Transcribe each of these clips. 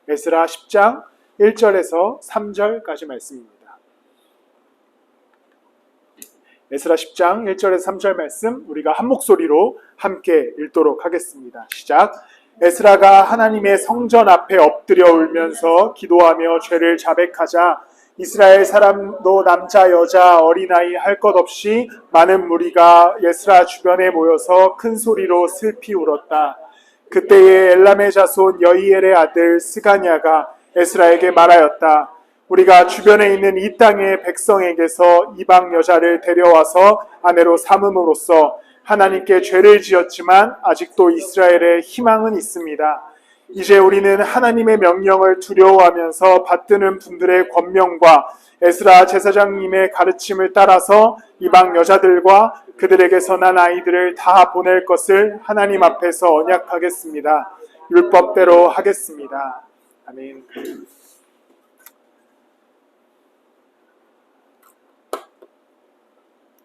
에스라 10장 1절에서 3절까지 말씀입니다. 에스라 10장 1절에서 3절 말씀 우리가 한 목소리로 함께 읽도록 하겠습니다. 시작. 에스라가 하나님의 성전 앞에 엎드려 울면서 기도하며 죄를 자백하자 이스라엘 사람도 남자 여자 어린아이 할 것 없이 많은 무리가 에스라 주변에 모여서 큰 소리로 슬피 울었다. 그때에 엘람의 자손 여이엘의 아들 스가냐가 에스라에게 말하였다. 우리가 주변에 있는 이 땅의 백성에게서 이방 여자를 데려와서 아내로 삼음으로써 하나님께 죄를 지었지만 아직도 이스라엘에 희망은 있습니다. 이제 우리는 하나님의 명령을 두려워하면서 받드는 분들의 권명과 에스라 제사장님의 가르침을 따라서 이방 여자들과 그들에게서 난 아이들을 다 보낼 것을 하나님 앞에서 언약하겠습니다. 율법대로 하겠습니다. 아멘.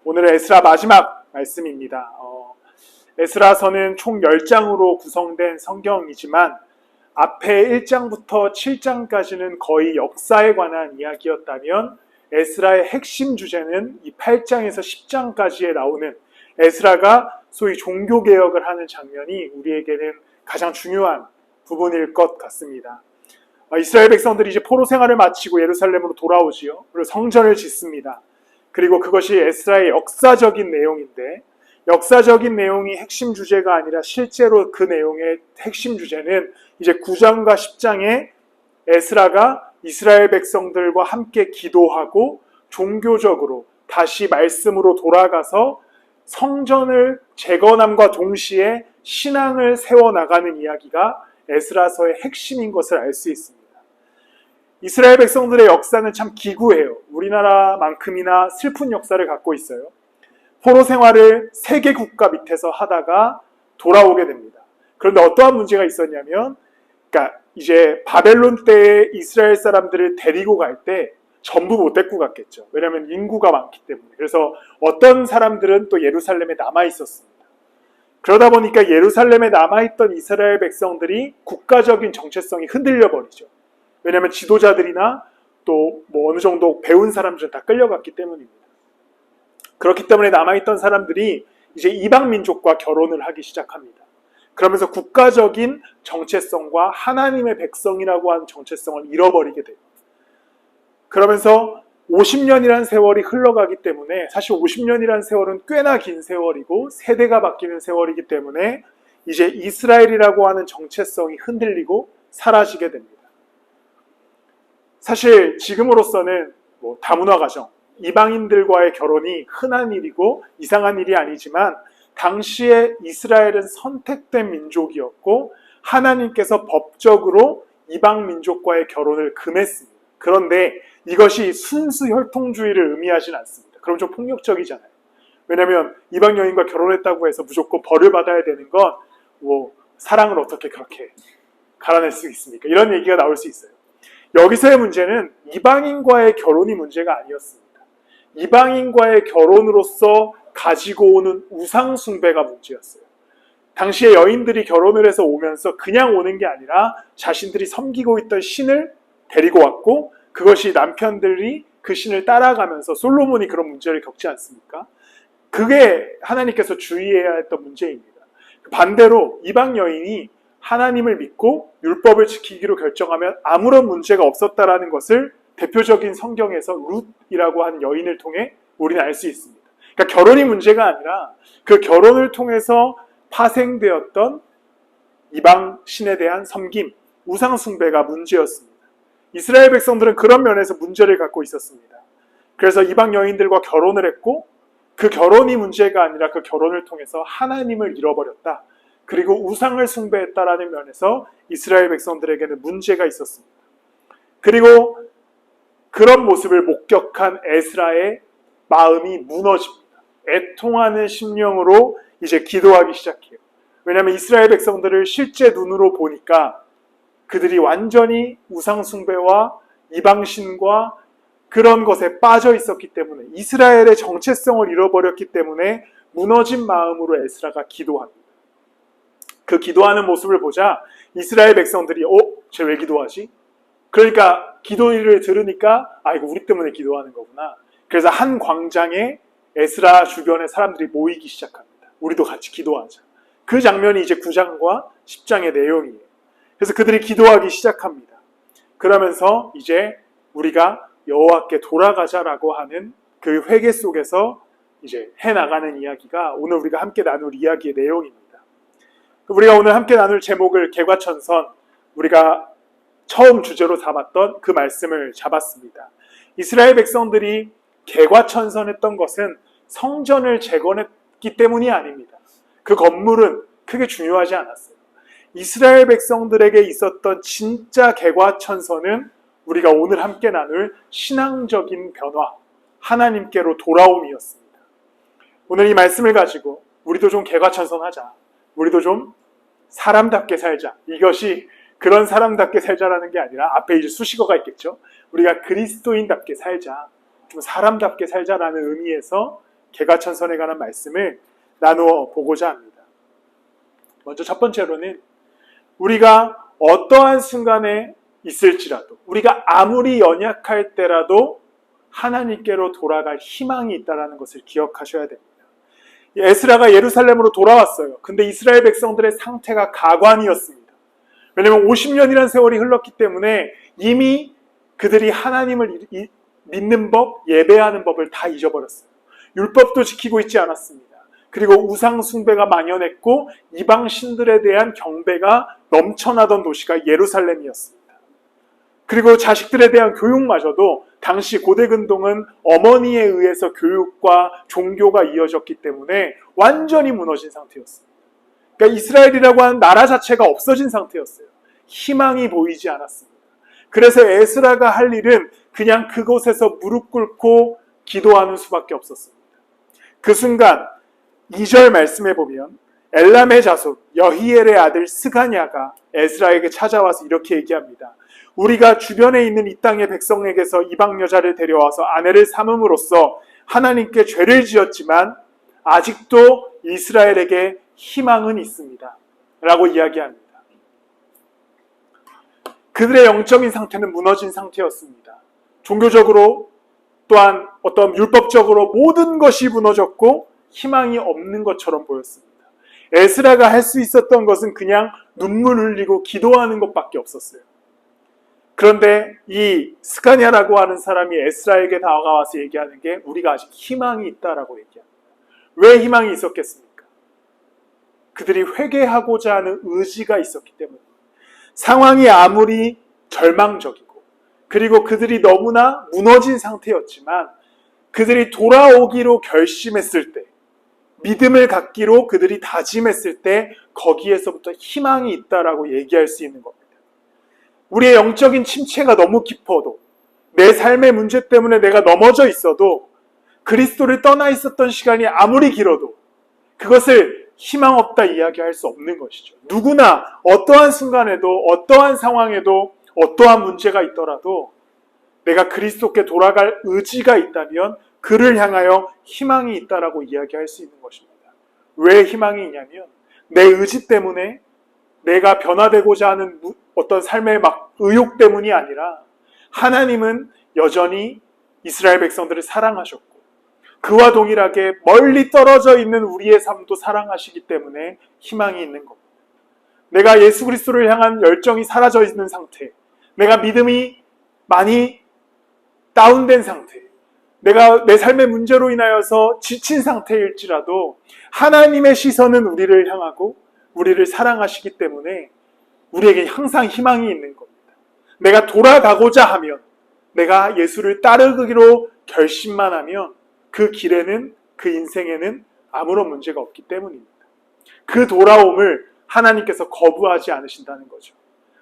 오늘은 에스라 마지막 말씀입니다. 에스라서는 총 10장으로 구성된 성경이지만 앞에 1장부터 7장까지는 거의 역사에 관한 이야기였다면 에스라의 핵심 주제는 이 8장에서 10장까지에 나오는 에스라가 소위 종교개혁을 하는 장면이 우리에게는 가장 중요한 부분일 것 같습니다. 이스라엘 백성들이 이제 포로 생활을 마치고 예루살렘으로 돌아오지요. 그리고 성전을 짓습니다. 그리고 그것이 에스라의 역사적인 내용인데 역사적인 내용이 핵심 주제가 아니라 실제로 그 내용의 핵심 주제는 이제 9장과 10장에 에스라가 이스라엘 백성들과 함께 기도하고 종교적으로 다시 말씀으로 돌아가서 성전을 재건함과 동시에 신앙을 세워나가는 이야기가 에스라서의 핵심인 것을 알 수 있습니다. 이스라엘 백성들의 역사는 참 기구해요. 우리나라만큼이나 슬픈 역사를 갖고 있어요. 포로 생활을 세계 국가 밑에서 하다가 돌아오게 됩니다. 그런데 어떠한 문제가 있었냐면, 그러니까 이제 바벨론 때에 이스라엘 사람들을 데리고 갈 때 전부 못 데리고 갔겠죠. 왜냐하면 인구가 많기 때문에. 그래서 어떤 사람들은 또 예루살렘에 남아 있었습니다. 그러다 보니까 예루살렘에 남아있던 이스라엘 백성들이 국가적인 정체성이 흔들려 버리죠. 왜냐하면 지도자들이나 또 뭐 어느 정도 배운 사람들은 다 끌려갔기 때문입니다. 그렇기 때문에 남아있던 사람들이 이제 이방 민족과 결혼을 하기 시작합니다. 그러면서 국가적인 정체성과 하나님의 백성이라고 하는 정체성을 잃어버리게 돼요. 그러면서 50년이라는 세월이 흘러가기 때문에 사실 50년이라는 세월은 꽤나 긴 세월이고 세대가 바뀌는 세월이기 때문에 이제 이스라엘이라고 하는 정체성이 흔들리고 사라지게 됩니다. 사실 지금으로서는 뭐 다문화 가정, 이방인들과의 결혼이 흔한 일이고 이상한 일이 아니지만 당시에 이스라엘은 선택된 민족이었고 하나님께서 법적으로 이방 민족과의 결혼을 금했습니다. 그런데 이것이 순수 혈통주의를 의미하진 않습니다. 그럼 좀 폭력적이잖아요. 왜냐하면 이방 여인과 결혼했다고 해서 무조건 벌을 받아야 되는 건 뭐 사랑을 어떻게 그렇게 갈아낼 수 있습니까? 이런 얘기가 나올 수 있어요. 여기서의 문제는 이방인과의 결혼이 문제가 아니었습니다. 이방인과의 결혼으로서 가지고 오는 우상 숭배가 문제였어요. 당시에 여인들이 결혼을 해서 오면서 그냥 오는 게 아니라 자신들이 섬기고 있던 신을 데리고 왔고 그것이 남편들이 그 신을 따라가면서 솔로몬이 그런 문제를 겪지 않습니까? 그게 하나님께서 주의해야 했던 문제입니다. 반대로 이방 여인이 하나님을 믿고 율법을 지키기로 결정하면 아무런 문제가 없었다라는 것을 대표적인 성경에서 룻이라고 하는 여인을 통해 우리는 알 수 있습니다. 그러니까 결혼이 문제가 아니라 그 결혼을 통해서 파생되었던 이방 신에 대한 섬김, 우상 숭배가 문제였습니다. 이스라엘 백성들은 그런 면에서 문제를 갖고 있었습니다. 그래서 이방 여인들과 결혼을 했고 그 결혼이 문제가 아니라 그 결혼을 통해서 하나님을 잃어버렸다. 그리고 우상을 숭배했다라는 면에서 이스라엘 백성들에게는 문제가 있었습니다. 그리고 그런 모습을 목격한 에스라의 마음이 무너집니다. 애통하는 심령으로 이제 기도하기 시작해요. 왜냐하면 이스라엘 백성들을 실제 눈으로 보니까 그들이 완전히 우상 숭배와 이방신과 그런 것에 빠져 있었기 때문에 이스라엘의 정체성을 잃어버렸기 때문에 무너진 마음으로 에스라가 기도합니다. 그 기도하는 모습을 보자 이스라엘 백성들이 쟤 왜 기도하지? 그러니까 기도를 들으니까 이거 우리 때문에 기도하는 거구나. 그래서 한 광장에 에스라 주변에 사람들이 모이기 시작합니다. 우리도 같이 기도하자. 그 장면이 이제 9장과 10장의 내용이에요. 그래서 그들이 기도하기 시작합니다. 그러면서 이제 우리가 여호와께 돌아가자라고 하는 그 회개 속에서 이제 해나가는 이야기가 오늘 우리가 함께 나눌 이야기의 내용입니다. 우리가 오늘 함께 나눌 제목을 개과천선, 우리가 처음 주제로 삼았던 그 말씀을 잡았습니다. 이스라엘 백성들이 개과천선했던 것은 성전을 재건했기 때문이 아닙니다. 그 건물은 크게 중요하지 않았어요. 이스라엘 백성들에게 있었던 진짜 개과천선은 우리가 오늘 함께 나눌 신앙적인 변화, 하나님께로 돌아옴이었습니다. 오늘 이 말씀을 가지고 우리도 좀 개과천선하자. 우리도 좀 사람답게 살자. 이것이 그런 사람답게 살자라는 게 아니라 앞에 이제 수식어가 있겠죠. 우리가 그리스도인답게 살자. 좀 사람답게 살자라는 의미에서 개과천선에 관한 말씀을 나누어 보고자 합니다. 먼저 첫 번째로는 우리가 어떠한 순간에 있을지라도, 우리가 아무리 연약할 때라도 하나님께로 돌아갈 희망이 있다는 것을 기억하셔야 됩니다. 에스라가 예루살렘으로 돌아왔어요. 근데 이스라엘 백성들의 상태가 가관이었습니다. 왜냐하면 50년이라는 세월이 흘렀기 때문에 이미 그들이 하나님을 믿는 법, 예배하는 법을 다 잊어버렸어요. 율법도 지키고 있지 않았습니다. 그리고 우상 숭배가 만연했고 이방 신들에 대한 경배가 넘쳐나던 도시가 예루살렘이었습니다. 그리고 자식들에 대한 교육마저도 당시 고대 근동은 어머니에 의해서 교육과 종교가 이어졌기 때문에 완전히 무너진 상태였습니다. 그러니까 이스라엘이라고 하는 나라 자체가 없어진 상태였어요. 희망이 보이지 않았습니다. 그래서 에스라가 할 일은 그냥 그곳에서 무릎 꿇고 기도하는 수밖에 없었습니다. 그 순간 2절 말씀해 보면 엘람의 자손 여히엘의 아들 스가냐가 에스라에게 찾아와서 이렇게 얘기합니다. 우리가 주변에 있는 이 땅의 백성에게서 이방 여자를 데려와서 아내를 삼음으로써 하나님께 죄를 지었지만 아직도 이스라엘에게 희망은 있습니다. 라고 이야기합니다. 그들의 영적인 상태는 무너진 상태였습니다. 종교적으로 또한 어떤 율법적으로 모든 것이 무너졌고 희망이 없는 것처럼 보였습니다. 에스라가 할 수 있었던 것은 그냥 눈물 흘리고 기도하는 것밖에 없었어요. 그런데 이 스가냐라고 하는 사람이 에스라에게 다가와서 얘기하는 게 우리가 아직 희망이 있다라고 얘기합니다. 왜 희망이 있었겠습니까? 그들이 회개하고자 하는 의지가 있었기 때문입니다. 상황이 아무리 절망적이고 그리고 그들이 너무나 무너진 상태였지만 그들이 돌아오기로 결심했을 때, 믿음을 갖기로 그들이 다짐했을 때 거기에서부터 희망이 있다라고 얘기할 수 있는 겁니다. 우리의 영적인 침체가 너무 깊어도, 내 삶의 문제 때문에 내가 넘어져 있어도, 그리스도를 떠나 있었던 시간이 아무리 길어도 그것을 희망 없다 이야기할 수 없는 것이죠. 누구나 어떠한 순간에도 어떠한 상황에도 어떠한 문제가 있더라도 내가 그리스도께 돌아갈 의지가 있다면 그를 향하여 희망이 있다라고 이야기할 수 있는 것입니다. 왜 희망이 있냐면 내 의지 때문에 내가 변화되고자 하는 어떤 삶의 의욕 때문이 아니라 하나님은 여전히 이스라엘 백성들을 사랑하셨고 그와 동일하게 멀리 떨어져 있는 우리의 삶도 사랑하시기 때문에 희망이 있는 겁니다. 내가 예수 그리스도를 향한 열정이 사라져 있는 상태, 내가 믿음이 많이 다운된 상태, 내가 내 삶의 문제로 인하여서 지친 상태일지라도 하나님의 시선은 우리를 향하고 우리를 사랑하시기 때문에 우리에게 항상 희망이 있는 겁니다. 내가 돌아가고자 하면, 내가 예수를 따르기로 결심만 하면 그 길에는, 그 인생에는 아무런 문제가 없기 때문입니다. 그 돌아옴을 하나님께서 거부하지 않으신다는 거죠.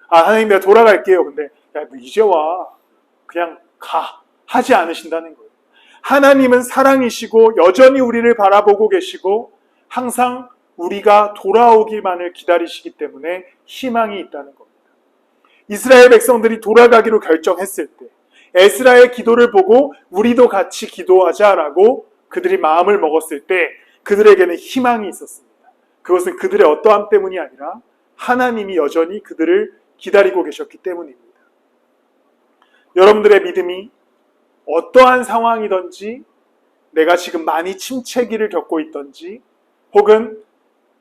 하나님 내가 돌아갈게요. 근데 야, 뭐 이제 와. 그냥 가. 하지 않으신다는 거예요. 하나님은 사랑이시고 여전히 우리를 바라보고 계시고 항상 우리가 돌아오기만을 기다리시기 때문에 희망이 있다는 겁니다. 이스라엘 백성들이 돌아가기로 결정했을 때 에스라의 기도를 보고 우리도 같이 기도하자라고 그들이 마음을 먹었을 때 그들에게는 희망이 있었습니다. 그것은 그들의 어떠함 때문이 아니라 하나님이 여전히 그들을 기다리고 계셨기 때문입니다. 여러분들의 믿음이 어떠한 상황이든지, 내가 지금 많이 침체기를 겪고 있든지, 혹은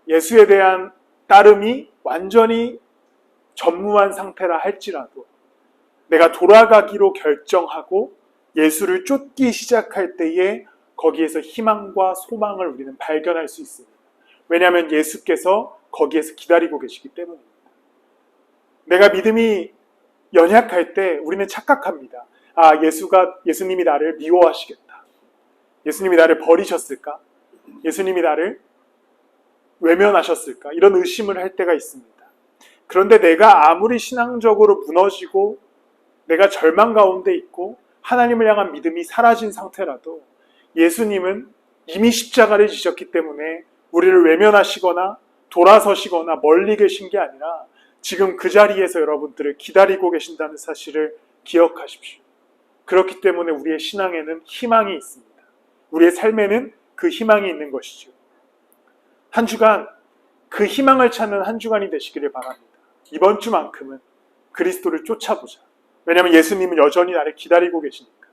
예수에 대한 따름이 완전히 전무한 상태라 할지라도 내가 돌아가기로 결정하고 예수를 쫓기 시작할 때에 거기에서 희망과 소망을 우리는 발견할 수 있습니다. 왜냐하면 예수께서 거기에서 기다리고 계시기 때문입니다. 내가 믿음이 연약할 때 우리는 착각합니다. 예수님이 나를 미워하시겠다. 예수님이 나를 버리셨을까? 예수님이 나를 외면하셨을까? 이런 의심을 할 때가 있습니다. 그런데 내가 아무리 신앙적으로 무너지고 내가 절망 가운데 있고 하나님을 향한 믿음이 사라진 상태라도 예수님은 이미 십자가를 지셨기 때문에 우리를 외면하시거나 돌아서시거나 멀리 계신 게 아니라 지금 그 자리에서 여러분들을 기다리고 계신다는 사실을 기억하십시오. 그렇기 때문에 우리의 신앙에는 희망이 있습니다. 우리의 삶에는 그 희망이 있는 것이죠. 한 주간 그 희망을 찾는 한 주간이 되시기를 바랍니다. 이번 주만큼은 그리스도를 쫓아보자. 왜냐하면 예수님은 여전히 나를 기다리고 계시니까.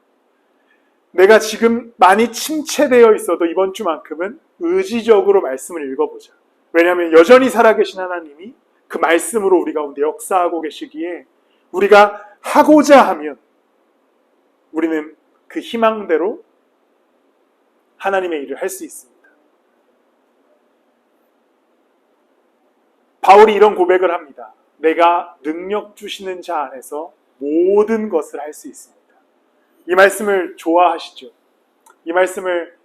내가 지금 많이 침체되어 있어도 이번 주만큼은 의지적으로 말씀을 읽어보자. 왜냐하면 여전히 살아계신 하나님이 그 말씀으로 우리 가운데 역사하고 계시기에 우리가 하고자 하면 우리는 그 희망대로 하나님의 일을 할 수 있습니다. 바울이 이런 고백을 합니다. 내가 능력 주시는 자 안에서 모든 것을 할 수 있습니다. 이 말씀을 좋아하시죠? 이 말씀을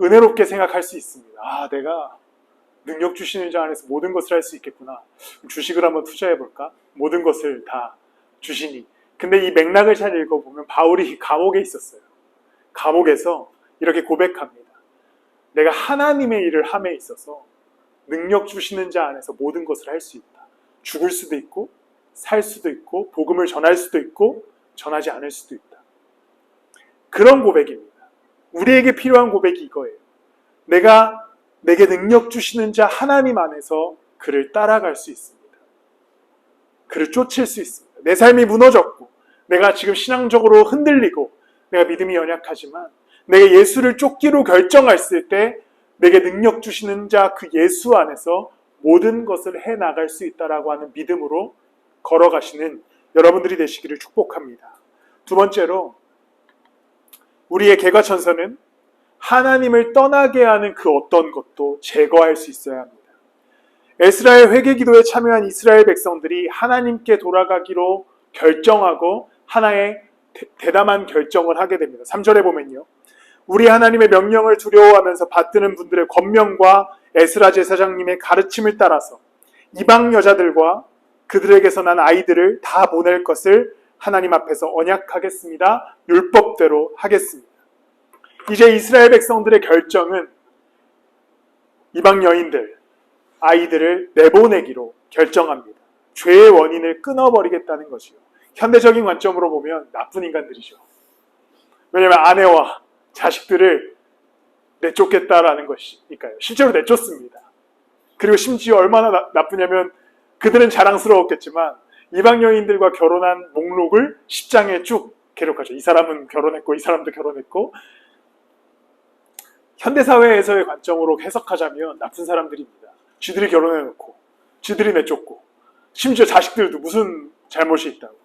은혜롭게 생각할 수 있습니다. 내가 능력 주시는 자 안에서 모든 것을 할 수 있겠구나. 주식을 한번 투자해볼까? 모든 것을 다 주시니. 근데 이 맥락을 잘 읽어보면 바울이 감옥에 있었어요. 감옥에서 이렇게 고백합니다. 내가 하나님의 일을 함에 있어서 능력 주시는 자 안에서 모든 것을 할 수 있다. 죽을 수도 있고 살 수도 있고 복음을 전할 수도 있고 전하지 않을 수도 있다. 그런 고백입니다. 우리에게 필요한 고백이 이거예요. 내게 능력 주시는 자 하나님 안에서 그를 따라갈 수 있습니다. 그를 쫓을 수 있습니다. 내 삶이 무너졌고 내가 지금 신앙적으로 흔들리고 내가 믿음이 연약하지만 내가 예수를 쫓기로 결정했을 때 내게 능력 주시는 자 그 예수 안에서 모든 것을 해나갈 수 있다라고 하는 믿음으로 걸어가시는 여러분들이 되시기를 축복합니다. 두 번째로 우리의 개과천선은 하나님을 떠나게 하는 그 어떤 것도 제거할 수 있어야 합니다. 에스라의 회개기도에 참여한 이스라엘 백성들이 하나님께 돌아가기로 결정하고 하나의 대담한 결정을 하게 됩니다. 3절에 보면요. 우리 하나님의 명령을 두려워하면서 받드는 분들의 권명과 에스라 제사장님의 가르침을 따라서 이방 여자들과 그들에게서 난 아이들을 다 보낼 것을 하나님 앞에서 언약하겠습니다. 율법대로 하겠습니다. 이제 이스라엘 백성들의 결정은 이방 여인들, 아이들을 내보내기로 결정합니다. 죄의 원인을 끊어버리겠다는 것이요. 현대적인 관점으로 보면 나쁜 인간들이죠. 왜냐하면 아내와 자식들을 내쫓겠다라는 것이니까요. 실제로 내쫓습니다. 그리고 심지어 얼마나 나쁘냐면 그들은 자랑스러웠겠지만 이방 여인들과 결혼한 목록을 10장에 쭉 기록하죠. 이 사람은 결혼했고 이 사람도 결혼했고. 현대사회에서의 관점으로 해석하자면 나쁜 사람들입니다. 쥐들이 결혼해놓고 쥐들이 내쫓고 심지어 자식들도 무슨 잘못이 있다고.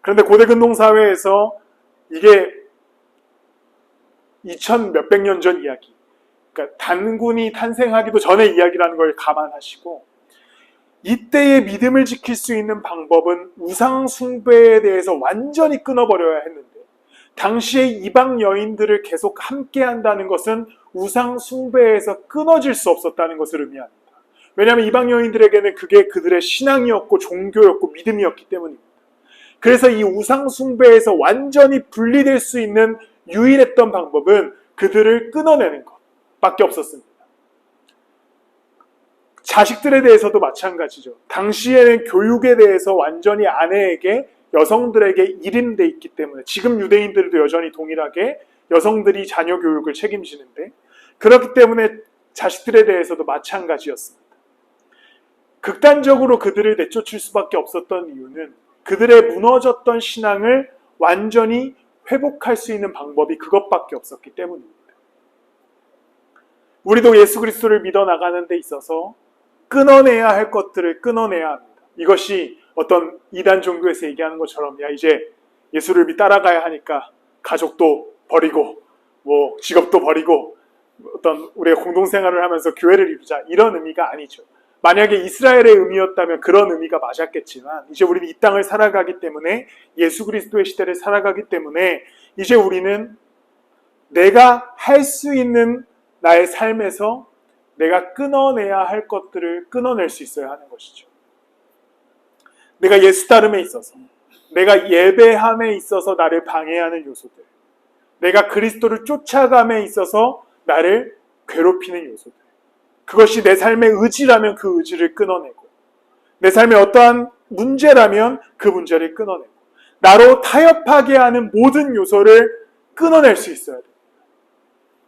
그런데 고대 근동사회에서 이게 2000 몇백 년 전 이야기, 그러니까 단군이 탄생하기도 전의 이야기라는 걸 감안하시고 이때의 믿음을 지킬 수 있는 방법은 우상 숭배에 대해서 완전히 끊어버려야 했는데 당시의 이방 여인들을 계속 함께 한다는 것은 우상 숭배에서 끊어질 수 없었다는 것을 의미합니다. 왜냐하면 이방 여인들에게는 그게 그들의 신앙이었고 종교였고 믿음이었기 때문입니다. 그래서 이 우상 숭배에서 완전히 분리될 수 있는 유일했던 방법은 그들을 끊어내는 것밖에 없었습니다. 자식들에 대해서도 마찬가지죠. 당시에는 교육에 대해서 완전히 아내에게 여성들에게 일임돼 있기 때문에 지금 유대인들도 여전히 동일하게 여성들이 자녀 교육을 책임지는데 그렇기 때문에 자식들에 대해서도 마찬가지였습니다. 극단적으로 그들을 내쫓을 수밖에 없었던 이유는 그들의 무너졌던 신앙을 완전히 회복할 수 있는 방법이 그것밖에 없었기 때문입니다. 우리도 예수 그리스도를 믿어 나가는 데 있어서 끊어내야 할 것들을 끊어내야 합니다. 이것이 어떤 이단 종교에서 얘기하는 것처럼, 야, 이제 예수를 따라가야 하니까 가족도 버리고 뭐 직업도 버리고 어떤 우리의 공동생활을 하면서 교회를 이루자, 이런 의미가 아니죠. 만약에 이스라엘의 의미였다면 그런 의미가 맞았겠지만, 이제 우리는 이 땅을 살아가기 때문에, 예수 그리스도의 시대를 살아가기 때문에 이제 우리는 내가 할 수 있는 나의 삶에서 내가 끊어내야 할 것들을 끊어낼 수 있어야 하는 것이죠. 내가 예수 따름에 있어서, 내가 예배함에 있어서 나를 방해하는 요소들, 내가 그리스도를 쫓아감에 있어서 나를 괴롭히는 요소들, 그것이 내 삶의 의지라면 그 의지를 끊어내고, 내 삶에 어떠한 문제라면 그 문제를 끊어내고, 나로 타협하게 하는 모든 요소를 끊어낼 수 있어야 됩니다.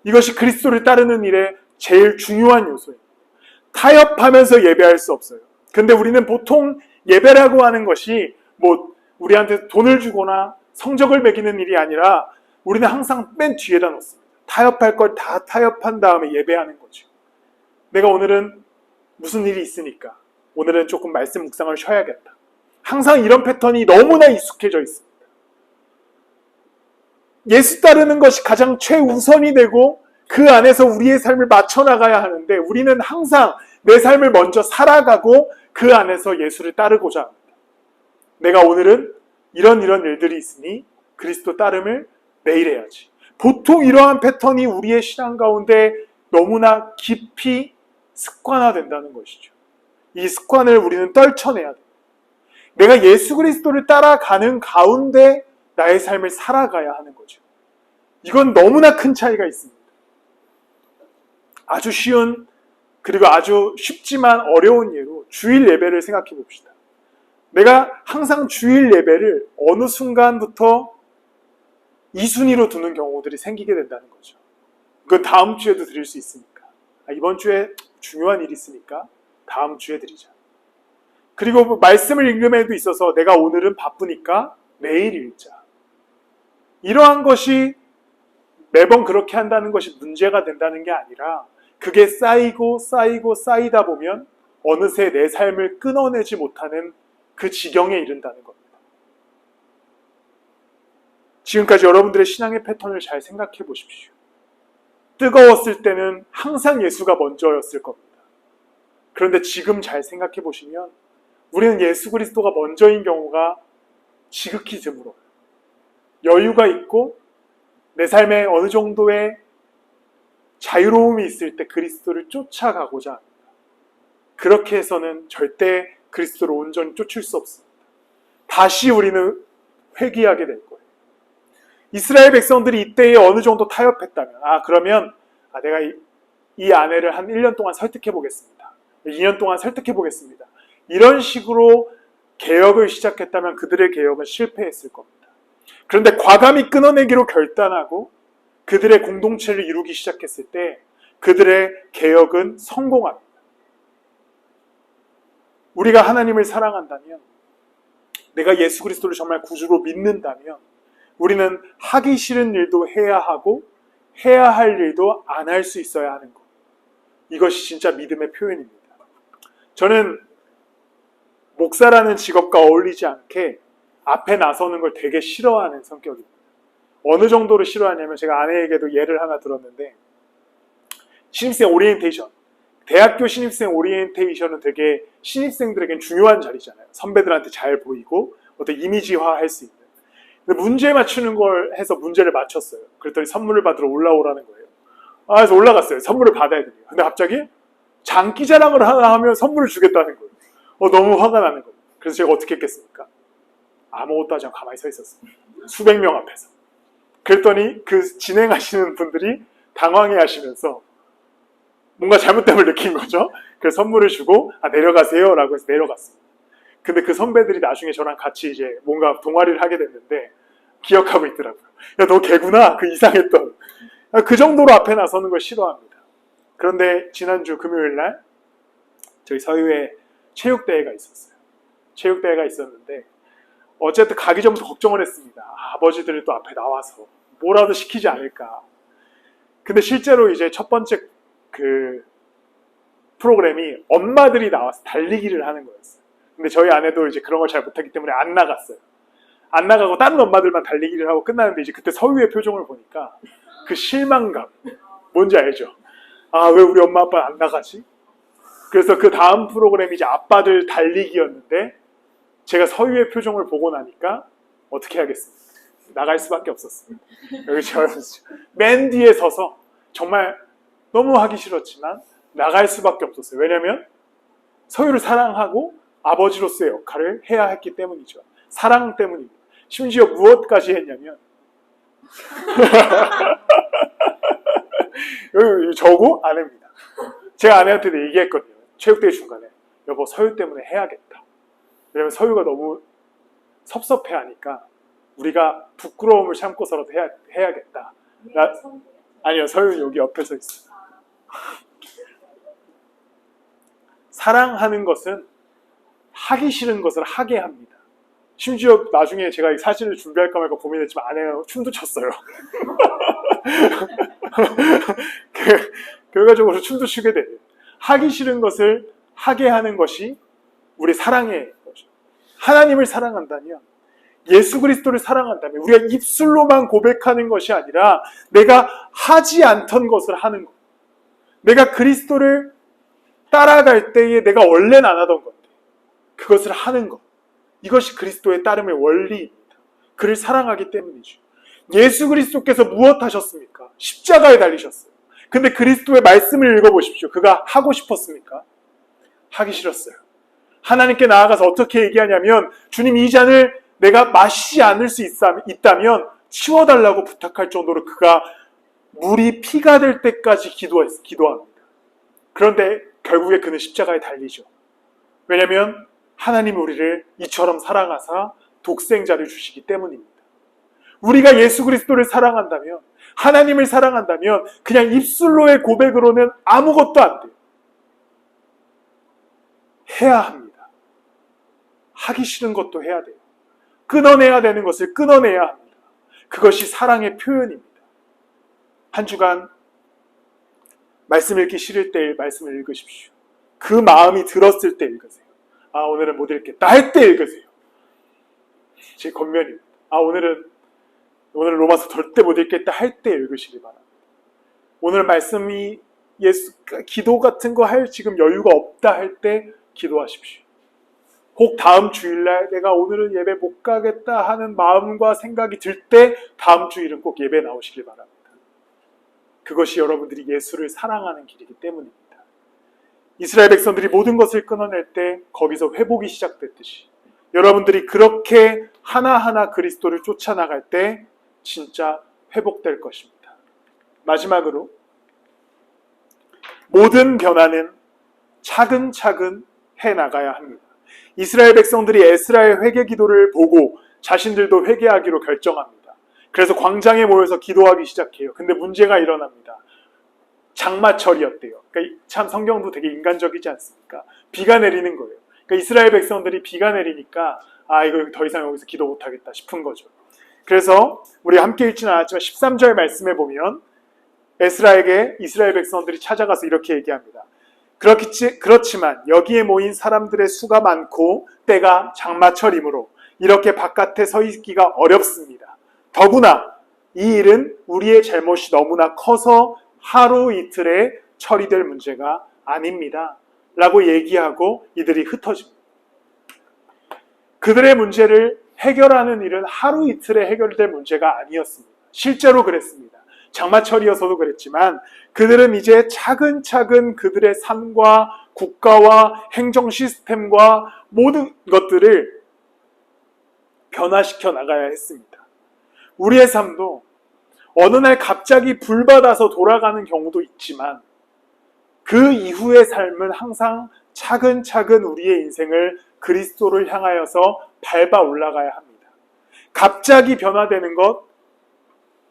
이것이 그리스도를 따르는 일의 제일 중요한 요소입니다. 타협하면서 예배할 수 없어요. 근데 우리는 보통 예배라고 하는 것이 뭐 우리한테 돈을 주거나 성적을 매기는 일이 아니라 우리는 항상 맨 뒤에다 놓습니다. 타협할 걸 다 타협한 다음에 예배하는 거죠. 내가 오늘은 무슨 일이 있으니까 오늘은 조금 말씀 묵상을 쉬어야겠다. 항상 이런 패턴이 너무나 익숙해져 있습니다. 예수 따르는 것이 가장 최우선이 되고 그 안에서 우리의 삶을 맞춰나가야 하는데, 우리는 항상 내 삶을 먼저 살아가고 그 안에서 예수를 따르고자 합니다. 내가 오늘은 이런 일들이 있으니 그리스도 따름을 매일 해야지. 보통 이러한 패턴이 우리의 신앙 가운데 너무나 깊이 습관화된다는 것이죠. 이 습관을 우리는 떨쳐내야 돼요. 내가 예수 그리스도를 따라가는 가운데 나의 삶을 살아가야 하는 거죠. 이건 너무나 큰 차이가 있습니다. 아주 쉬운, 그리고 아주 쉽지만 어려운 예로 주일 예배를 생각해 봅시다. 내가 항상 주일 예배를 어느 순간부터 2순위로 두는 경우들이 생기게 된다는 거죠. 그건 다음 주에도 드릴 수 있으니까. 이번 주에 중요한 일이 있으니까 다음 주에 드리자. 그리고 말씀을 읽음에도 있어서 내가 오늘은 바쁘니까 내일 읽자. 이러한 것이 매번 그렇게 한다는 것이 문제가 된다는 게 아니라, 그게 쌓이다 보면 어느새 내 삶을 끊어내지 못하는 그 지경에 이른다는 겁니다. 지금까지 여러분들의 신앙의 패턴을 잘 생각해 보십시오. 뜨거웠을 때는 항상 예수가 먼저였을 겁니다. 그런데 지금 잘 생각해 보시면 우리는 예수 그리스도가 먼저인 경우가 지극히 드물어요. 여유가 있고 내 삶에 어느 정도의 자유로움이 있을 때 그리스도를 쫓아가고자 합니다. 그렇게 해서는 절대 그리스도를 온전히 쫓을 수 없습니다. 다시 우리는 회귀하게 될 거예요. 이스라엘 백성들이 이때에 어느 정도 타협했다면, 그러면 내가 이 아내를 한 1년 동안 설득해 보겠습니다. 2년 동안 설득해 보겠습니다. 이런 식으로 개혁을 시작했다면 그들의 개혁은 실패했을 겁니다. 그런데 과감히 끊어내기로 결단하고 그들의 공동체를 이루기 시작했을 때 그들의 개혁은 성공합니다. 우리가 하나님을 사랑한다면, 내가 예수 그리스도를 정말 구주로 믿는다면 우리는 하기 싫은 일도 해야 하고 해야 할 일도 안 할 수 있어야 하는 것. 이것이 진짜 믿음의 표현입니다. 저는 목사라는 직업과 어울리지 않게 앞에 나서는 걸 되게 싫어하는 성격입니다. 어느 정도로 싫어하냐면, 제가 아내에게도 예를 하나 들었는데, 신입생 오리엔테이션, 대학교 신입생 오리엔테이션은 되게 신입생들에겐 중요한 자리잖아요. 선배들한테 잘 보이고 어떤 이미지화 할 수 있는. 근데 문제 맞추는 걸 해서 문제를 맞췄어요. 그랬더니 선물을 받으러 올라오라는 거예요. 그래서 올라갔어요. 선물을 받아야 돼요. 근데 갑자기 장기 자랑을 하나 하면 선물을 주겠다는 거예요. 너무 화가 나는 거예요. 그래서 제가 어떻게 했겠습니까? 아무것도 하지 않고 가만히 서 있었어요. 수백 명 앞에서. 그랬더니 그 진행하시는 분들이 당황해 하시면서 뭔가 잘못됨을 느낀 거죠. 그래서 선물을 주고 내려가세요 라고 해서 내려갔습니다. 근데 그 선배들이 나중에 저랑 같이 이제 뭔가 동아리를 하게 됐는데 기억하고 있더라고요. 야, 너 걔구나. 그 이상했던. 그 정도로 앞에 나서는 걸 싫어합니다. 그런데 지난주 금요일 날 저희 서유에 체육대회가 있었어요. 체육대회가 있었는데 어쨌든 가기 전부터 걱정을 했습니다. 아버지들이 또 앞에 나와서 뭐라도 시키지 않을까. 근데 실제로 이제 첫 번째 그 프로그램이 엄마들이 나와서 달리기를 하는 거였어요. 근데 저희 아내도 이제 그런 걸 잘 못하기 때문에 안 나갔어요. 안 나가고 다른 엄마들만 달리기를 하고 끝나는데 이제 그때 서유의 표정을 보니까 그 실망감, 뭔지 알죠? 아, 왜 우리 엄마 아빠는 안 나가지? 그래서 그 다음 프로그램이 이제 아빠들 달리기였는데 제가 서유의 표정을 보고 나니까 어떻게 하겠습니까? 나갈 수밖에 없었습니다. 여기 제가 맨 뒤에 서서 정말 너무 하기 싫었지만 나갈 수밖에 없었어요. 왜냐하면 서유를 사랑하고 아버지로서의 역할을 해야 했기 때문이죠. 사랑 때문입니다. 심지어 무엇까지 했냐면 저고 아내입니다. 제가 아내한테도 얘기했거든요. 체육대회 중간에 여보 서유 때문에 해야겠다. 왜냐면 서유가 너무 섭섭해하니까 우리가 부끄러움을 참고서라도 해야겠다. 아니요, 서유는 여기 옆에 서 있어요. 사랑하는 것은 하기 싫은 것을 하게 합니다. 심지어 나중에 제가 이 사진을 준비할까 말까 고민했지만 아내가 춤도 췄어요. 결과적으로 춤도 추게 돼요. 하기 싫은 것을 하게 하는 것이 우리 사랑의 것이죠. 하나님을 사랑한다면, 예수 그리스도를 사랑한다면 우리가 입술로만 고백하는 것이 아니라 내가 하지 않던 것을 하는 것. 내가 그리스도를 따라갈 때에 내가 원래는 안 하던 건데 그것을 하는 것. 이것이 그리스도의 따름의 원리입니다. 그를 사랑하기 때문이죠. 예수 그리스도께서 무엇 하셨습니까? 십자가에 달리셨어요. 근데 그리스도의 말씀을 읽어보십시오. 그가 하고 싶었습니까? 하기 싫었어요. 하나님께 나아가서 어떻게 얘기하냐면 주님 이 잔을 내가 마시지 않을 수 있다면 치워달라고 부탁할 정도로 그가 물이 피가 될 때까지 기도합니다. 그런데 결국에 그는 십자가에 달리죠. 왜냐하면 하나님이 우리를 이처럼 사랑하사 독생자를 주시기 때문입니다. 우리가 예수 그리스도를 사랑한다면, 하나님을 사랑한다면 그냥 입술로의 고백으로는 아무것도 안 돼요. 해야 합니다. 하기 싫은 것도 해야 돼요. 끊어내야 되는 것을 끊어내야 합니다. 그것이 사랑의 표현입니다. 한 주간 말씀 읽기 싫을 때 말씀을 읽으십시오. 그 마음이 들었을 때 읽으세요. 아, 오늘은 못 읽겠다 할 때 읽으세요. 제 권면입니다. 아, 오늘 로마서 절대 못 읽겠다 할 때 읽으시기 바랍니다. 오늘 말씀이 기도 같은 거 할 지금 여유가 없다 할 때 기도하십시오. 혹 다음 주일날 내가 오늘은 예배 못 가겠다 하는 마음과 생각이 들 때 다음 주일은 꼭 예배 나오시길 바랍니다. 그것이 여러분들이 예수를 사랑하는 길이기 때문입니다. 이스라엘 백성들이 모든 것을 끊어낼 때 거기서 회복이 시작됐듯이 여러분들이 그렇게 하나하나 그리스도를 쫓아나갈 때 진짜 회복될 것입니다. 마지막으로 모든 변화는 차근차근 해나가야 합니다. 이스라엘 백성들이 에스라의 회개 기도를 보고 자신들도 회개하기로 결정합니다. 그래서 광장에 모여서 기도하기 시작해요. 근데 문제가 일어납니다. 장마철이었대요. 그러니까 참 성경도 되게 인간적이지 않습니까? 비가 내리는 거예요. 그러니까 이스라엘 백성들이 비가 내리니까 이거 더 이상 여기서 기도 못하겠다 싶은 거죠. 그래서 우리 함께 읽지는 않았지만 13절 말씀에 보면 에스라에게 이스라엘 백성들이 찾아가서 이렇게 얘기합니다. 그렇지만 여기에 모인 사람들의 수가 많고 때가 장마철이므로 이렇게 바깥에 서 있기가 어렵습니다. 더구나 이 일은 우리의 잘못이 너무나 커서 하루 이틀에 처리될 문제가 아닙니다. 라고 얘기하고 이들이 흩어집니다. 그들의 문제를 해결하는 일은 하루 이틀에 해결될 문제가 아니었습니다. 실제로 그랬습니다. 장마철이어서도 그랬지만 그들은 이제 차근차근 그들의 삶과 국가와 행정 시스템과 모든 것들을 변화시켜 나가야 했습니다. 우리의 삶도 어느 날 갑자기 불받아서 돌아가는 경우도 있지만 그 이후의 삶은 항상 차근차근 우리의 인생을 그리스도를 향하여서 밟아 올라가야 합니다. 갑자기 변화되는 것,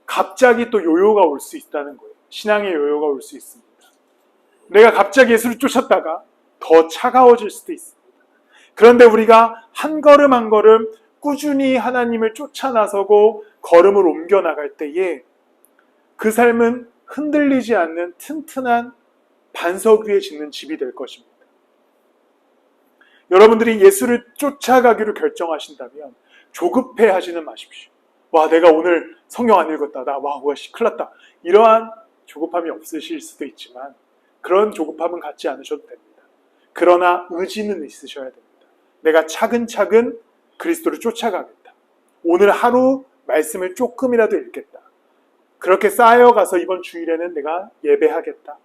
갑자기 또 요요가 올 수 있다는 거예요. 신앙의 요요가 올 수 있습니다. 내가 갑자기 예수를 쫓았다가 더 차가워질 수도 있습니다. 그런데 우리가 한 걸음 한 걸음 꾸준히 하나님을 쫓아 나서고 걸음을 옮겨 나갈 때에 그 삶은 흔들리지 않는 튼튼한 반석 위에 짓는 집이 될 것입니다. 여러분들이 예수를 쫓아가기로 결정하신다면 조급해 하지는 마십시오. 와, 내가 오늘 성경 안 읽었다. 큰일 났다. 이러한 조급함이 없으실 수도 있지만 그런 조급함은 갖지 않으셔도 됩니다. 그러나 의지는 있으셔야 됩니다. 내가 차근차근 그리스도를 쫓아가겠다. 오늘 하루 말씀을 조금이라도 읽겠다. 그렇게 쌓여가서 이번 주일에는 내가 예배하겠다.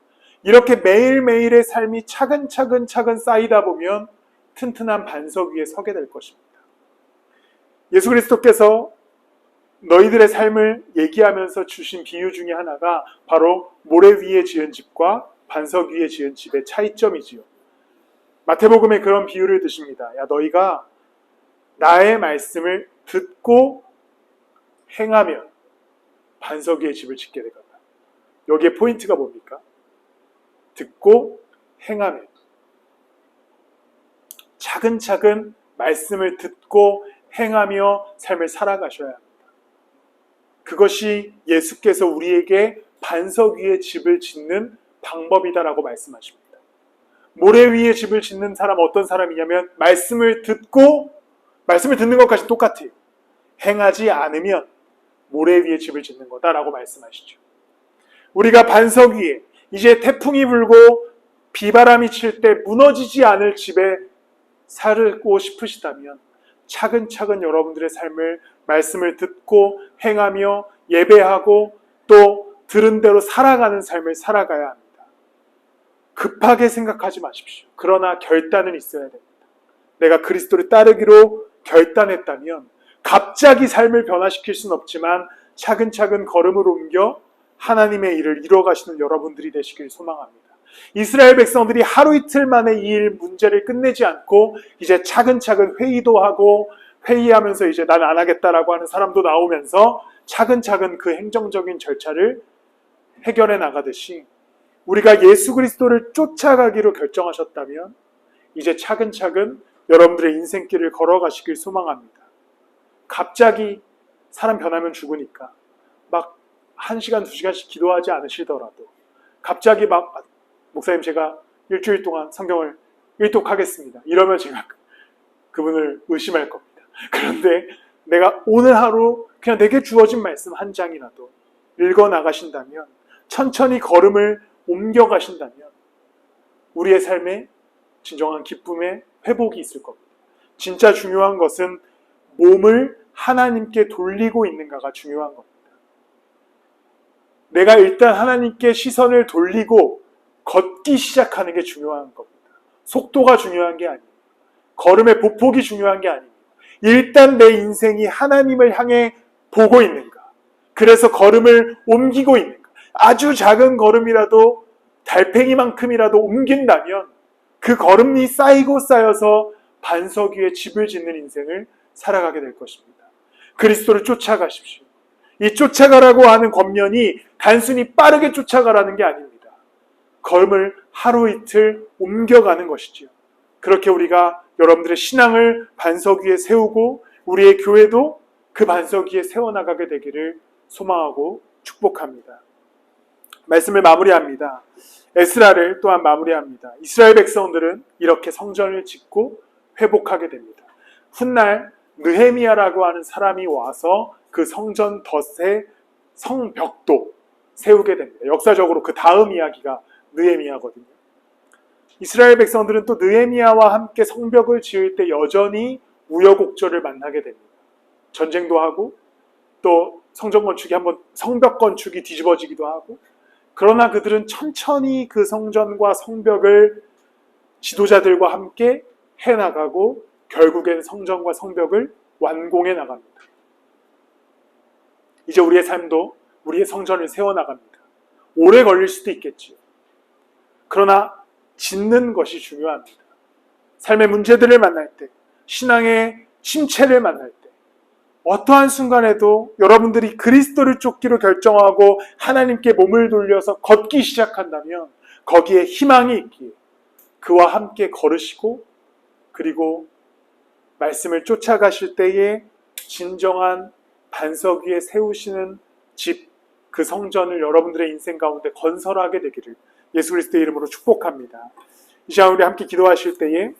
이렇게 매일매일의 삶이 차근차근 쌓이다 보면 튼튼한 반석 위에 서게 될 것입니다. 예수 그리스도께서 너희들의 삶을 얘기하면서 주신 비유 중에 하나가 바로 모래 위에 지은 집과 반석 위에 지은 집의 차이점이지요. 마태복음에 그런 비유를 드십니다. 야, 너희가 나의 말씀을 듣고 행하면 반석 위에 집을 짓게 되거라. 여기에 포인트가 뭡니까? 듣고 행하면. 차근차근 말씀을 듣고 행하며 삶을 살아가셔야 합니다. 그것이 예수께서 우리에게 반석 위에 집을 짓는 방법이다라고 말씀하십니다. 모래 위에 집을 짓는 사람 어떤 사람이냐면 말씀을 듣는 것까지 똑같아요. 행하지 않으면 모래 위에 집을 짓는 거다라고 말씀하시죠. 우리가 반석 위에 이제 태풍이 불고 비바람이 칠 때 무너지지 않을 집에 살고 싶으시다면 차근차근 여러분들의 삶을 말씀을 듣고 행하며 예배하고 또 들은 대로 살아가는 삶을 살아가야 합니다. 급하게 생각하지 마십시오. 그러나 결단은 있어야 됩니다. 내가 그리스도를 따르기로 결단했다면 갑자기 삶을 변화시킬 수는 없지만 차근차근 걸음을 옮겨 하나님의 일을 이뤄가시는 여러분들이 되시길 소망합니다. 이스라엘 백성들이 하루 이틀 만에 이 일 문제를 끝내지 않고 이제 차근차근 회의도 하고 회의하면서 이제 난 안 하겠다라고 하는 사람도 나오면서 차근차근 그 행정적인 절차를 해결해 나가듯이 우리가 예수 그리스도를 쫓아가기로 결정하셨다면 이제 차근차근 여러분들의 인생길을 걸어가시길 소망합니다. 갑자기 사람 변하면 죽으니까 막 1시간, 2시간씩 기도하지 않으시더라도 갑자기 막 목사님 제가 일주일 동안 성경을 일독하겠습니다. 이러면 제가 그분을 의심할 겁니다. 그런데 내가 오늘 하루 그냥 내게 주어진 말씀 한 장이라도 읽어 나가신다면 천천히 걸음을 옮겨 가신다면 우리의 삶에 진정한 기쁨의 회복이 있을 겁니다. 진짜 중요한 것은 몸을 하나님께 돌리고 있는가가 중요한 겁니다. 내가 일단 하나님께 시선을 돌리고 걷기 시작하는 게 중요한 겁니다. 속도가 중요한 게 아니에요. 걸음의 보폭이 중요한 게 아니에요. 일단 내 인생이 하나님을 향해 보고 있는가. 그래서 걸음을 옮기고 있는가. 아주 작은 걸음이라도 달팽이만큼이라도 옮긴다면 그 걸음이 쌓이고 쌓여서 반석 위에 집을 짓는 인생을 살아가게 될 것입니다. 그리스도를 쫓아가십시오. 이 쫓아가라고 하는 권면이 단순히 빠르게 쫓아가라는 게 아닙니다. 걸음을 하루 이틀 옮겨가는 것이지요. 그렇게 우리가 여러분들의 신앙을 반석 위에 세우고 우리의 교회도 그 반석 위에 세워나가게 되기를 소망하고 축복합니다. 말씀을 마무리합니다. 에스라를 또한 마무리합니다. 이스라엘 백성들은 이렇게 성전을 짓고 회복하게 됩니다. 훗날 느헤미야라고 하는 사람이 와서 그 성전 덫의 성벽도 세우게 됩니다. 역사적으로 그 다음 이야기가 느헤미야거든요. 이스라엘 백성들은 또 느헤미야와 함께 성벽을 지을 때 여전히 우여곡절을 만나게 됩니다. 전쟁도 하고 또 성전 건축이 한번 성벽 건축이 뒤집어지기도 하고 그러나 그들은 천천히 그 성전과 성벽을 지도자들과 함께 해나가고 결국엔 성전과 성벽을 완공해 나갑니다. 이제 우리의 삶도 우리의 성전을 세워나갑니다. 오래 걸릴 수도 있겠지요. 그러나 짓는 것이 중요합니다. 삶의 문제들을 만날 때, 신앙의 침체를 만날 때, 어떠한 순간에도 여러분들이 그리스도를 쫓기로 결정하고 하나님께 몸을 돌려서 걷기 시작한다면 거기에 희망이 있기에 그와 함께 걸으시고 그리고 말씀을 쫓아가실 때에 진정한 반석 위에 세우시는 집, 그 성전을 여러분들의 인생 가운데 건설하게 되기를 예수 그리스도의 이름으로 축복합니다. 이 시간 우리 함께 기도하실 때에